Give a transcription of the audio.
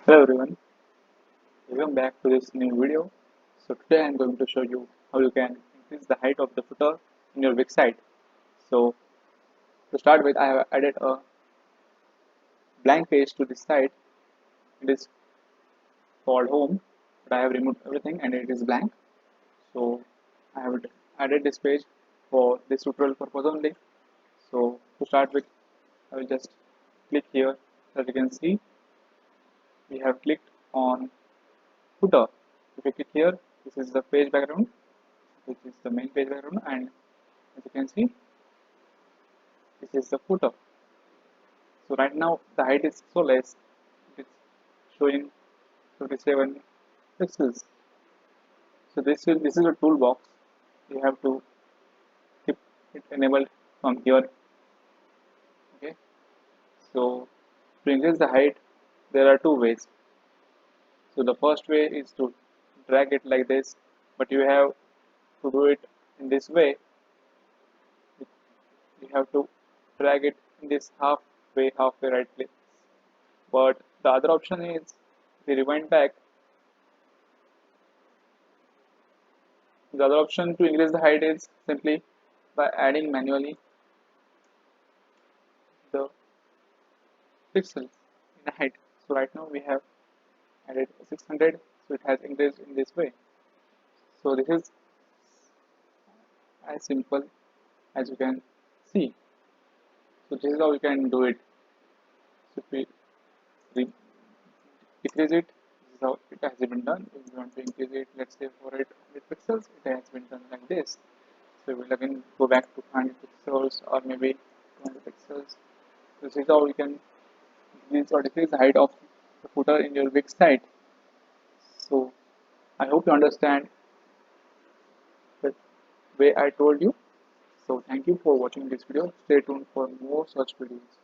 Hello everyone, welcome back to this new video. So today I'm going to show you how you can increase the height of the footer in your website. So to start with, I have added a blank page to this site. It is called home, but I have removed everything and it is blank. So I have added this page for this tutorial purpose only. So to start with, I will just click here. As you can see, we have clicked on footer. If you click here, this is the page background, which is the main page background, and as you can see, this is the footer. So right now the height is so less, it's showing 27 pixels. So this is a toolbox. You have to keep it enabled from here. Okay. So to increase the height, there are two ways. So the first way is to drag it like this, but you have to do it in this way. You have to drag it in this halfway right place. But the other option is we rewind back. The other option to increase the height is simply by adding manually the pixels in a height. So right now we have added 600, so it has increased in this way. So this is as simple as you can see. So this is how you can do it. So if we decrease it, this is how it has been done. If you want to increase it, let's say for 800 pixels, it has been done like this. So we will again go back to 100 pixels or maybe 200 pixels. This is how you can increase or decrease the height of the footer in your website. So I hope you understand the way I told you. So thank you for watching this video. Stay tuned for more such videos.